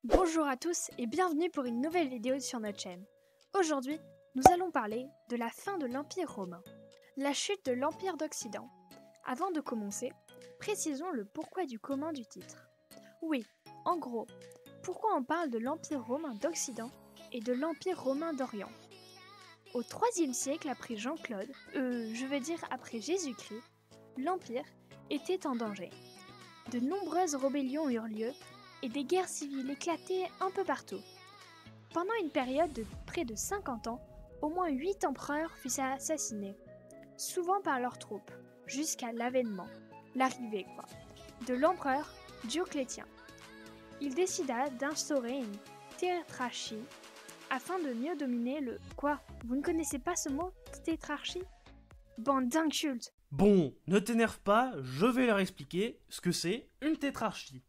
Bonjour à tous et bienvenue pour une nouvelle vidéo sur notre chaîne. Aujourd'hui, nous allons parler de la fin de l'Empire romain, la chute de l'Empire d'Occident. Avant de commencer, précisons le pourquoi du comment du titre. Oui, en gros, pourquoi on parle de l'Empire romain d'Occident et de l'Empire romain d'Orient. Au IIIe siècle après Jean-Claude, après Jésus-Christ, l'Empire était en danger. De nombreuses rébellions eurent lieu et des guerres civiles éclataient un peu partout. Pendant une période de près de 50 ans, au moins 8 empereurs furent assassinés, souvent par leurs troupes, jusqu'à l'arrivée de l'empereur Dioclétien. Il décida d'instaurer une tétrarchie afin de mieux dominer le... Quoi ? Vous ne connaissez pas ce mot, tétrarchie ? Bande d'incultes ! Bon, ne t'énerve pas, je vais leur expliquer ce que c'est une tétrarchie.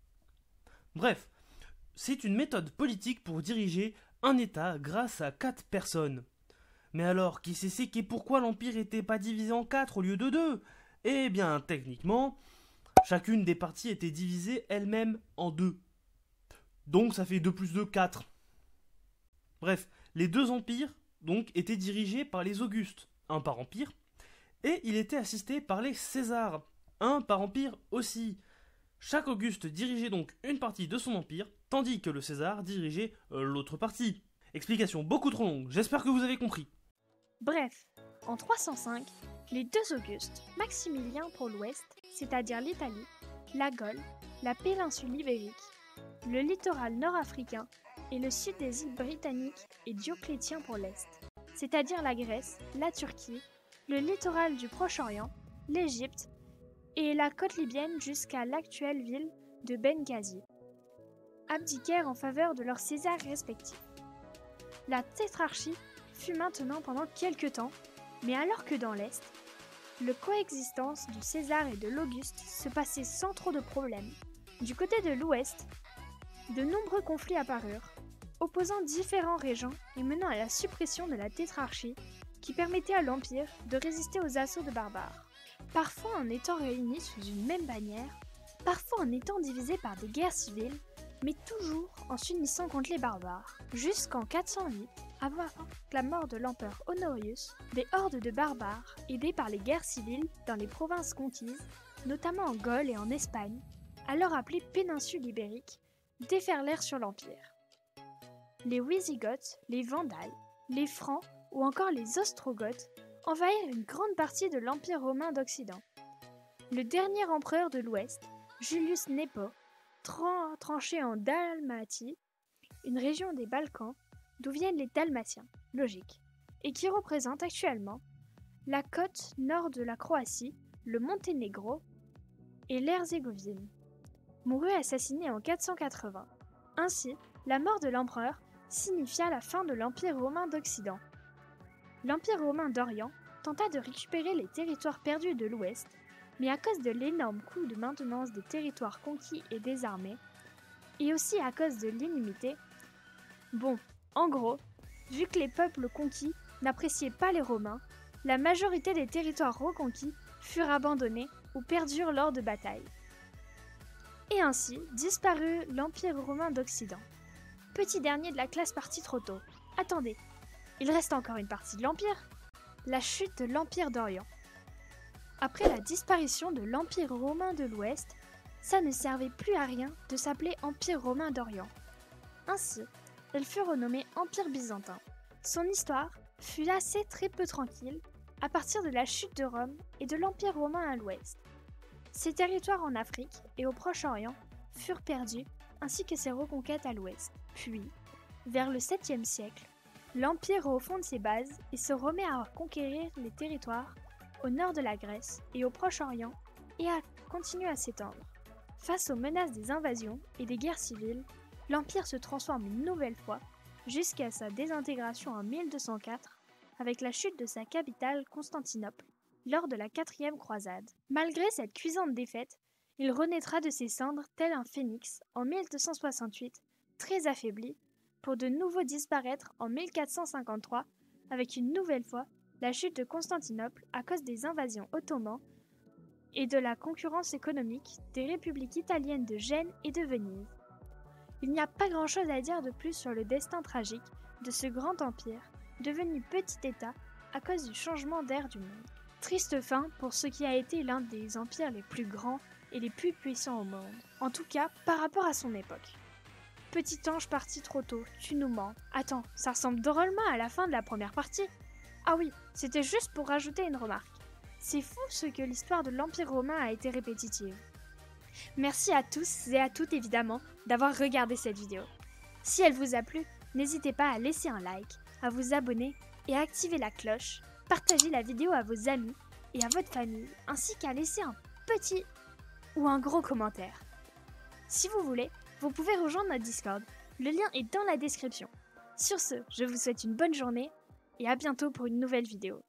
Bref, c'est une méthode politique pour diriger un État grâce à 4 personnes. Mais alors, qui sait et pourquoi l'Empire n'était pas divisé en 4 au lieu de 2 ? Eh bien, techniquement, chacune des parties était divisée elle-même en 2. Donc ça fait 2 plus 2, 4. Bref, les 2 empires, donc, étaient dirigés par les Augustes, un par empire, et il était assisté par les Césars, un par empire aussi. Chaque Auguste dirigeait donc une partie de son empire, tandis que le César dirigeait l'autre partie. Explication beaucoup trop longue, j'espère que vous avez compris. Bref, en 305, les 2 Augustes, Maximilien pour l'ouest, c'est-à-dire l'Italie, la Gaule, la péninsule ibérique, le littoral nord-africain et le sud des îles britanniques et Dioclétien pour l'est, c'est-à-dire la Grèce, la Turquie, le littoral du Proche-Orient, l'Égypte et la côte libyenne jusqu'à l'actuelle ville de Benghazi, abdiquèrent en faveur de leurs Césars respectifs. La tétrarchie fut maintenant pendant quelques temps, mais alors que dans l'Est, la coexistence du César et de l'Auguste se passait sans trop de problèmes. Du côté de l'Ouest, de nombreux conflits apparurent, opposant différents régents et menant à la suppression de la tétrarchie qui permettait à l'Empire de résister aux assauts de barbares. Parfois en étant réunis sous une même bannière, parfois en étant divisés par des guerres civiles, mais toujours en s'unissant contre les barbares. Jusqu'en 408, avant la mort de l'empereur Honorius, des hordes de barbares, aidés par les guerres civiles dans les provinces conquises, notamment en Gaule et en Espagne, alors appelée péninsule ibérique, déferlèrent sur l'Empire. Les Wisigoths, les Vandales, les Francs ou encore les Ostrogoths envahirent une grande partie de l'Empire romain d'Occident. Le dernier empereur de l'Ouest, Julius Népo, tranché en Dalmatie, une région des Balkans d'où viennent les Dalmatiens, logique, et qui représente actuellement la côte nord de la Croatie, le Monténégro et l'Herzégovine, mourut assassiné en 480. Ainsi, la mort de l'empereur signifia la fin de l'Empire romain d'Occident. L'Empire romain d'Orient tenta de récupérer les territoires perdus de l'Ouest, mais à cause de l'énorme coût de maintenance des territoires conquis et désarmés, et aussi à cause de l'inimité, en gros, vu que les peuples conquis n'appréciaient pas les Romains, la majorité des territoires reconquis furent abandonnés ou perdurent lors de batailles. Et ainsi disparut l'Empire romain d'Occident. Petit dernier de la classe parti trop tôt. Attendez, il reste encore une partie de l'Empire. La chute de l'Empire d'Orient. Après la disparition de l'Empire romain de l'Ouest, ça ne servait plus à rien de s'appeler Empire romain d'Orient. Ainsi, elle fut renommée Empire byzantin. Son histoire fut assez très peu tranquille à partir de la chute de Rome et de l'Empire romain à l'Ouest. Ses territoires en Afrique et au Proche-Orient furent perdus, ainsi que ses reconquêtes à l'Ouest. Puis, vers le 7e siècle, l'Empire refonde ses bases et se remet à conquérir les territoires au nord de la Grèce et au Proche-Orient et à continuer à s'étendre. Face aux menaces des invasions et des guerres civiles, l'Empire se transforme une nouvelle fois jusqu'à sa désintégration en 1204 avec la chute de sa capitale Constantinople lors de la 4e croisade. Malgré cette cuisante défaite, il renaîtra de ses cendres tel un phénix en 1268, très affaibli, pour de nouveau disparaître en 1453 avec une nouvelle fois la chute de Constantinople à cause des invasions ottomanes et de la concurrence économique des républiques italiennes de Gênes et de Venise. Il n'y a pas grand-chose à dire de plus sur le destin tragique de ce grand empire, devenu petit État à cause du changement d'ère du monde. Triste fin pour ce qui a été l'un des empires les plus grands et les plus puissants au monde, en tout cas par rapport à son époque. Petit ange parti trop tôt, tu nous mens. Attends, ça ressemble drôlement à la fin de la première partie. Ah oui, c'était juste pour rajouter une remarque. C'est fou ce que l'histoire de l'Empire romain a été répétitive. Merci à tous et à toutes évidemment d'avoir regardé cette vidéo. Si elle vous a plu, n'hésitez pas à laisser un like, à vous abonner et à activer la cloche, partager la vidéo à vos amis et à votre famille, ainsi qu'à laisser un petit ou un gros commentaire. Si vous voulez, vous pouvez rejoindre notre Discord, le lien est dans la description. Sur ce, je vous souhaite une bonne journée et à bientôt pour une nouvelle vidéo.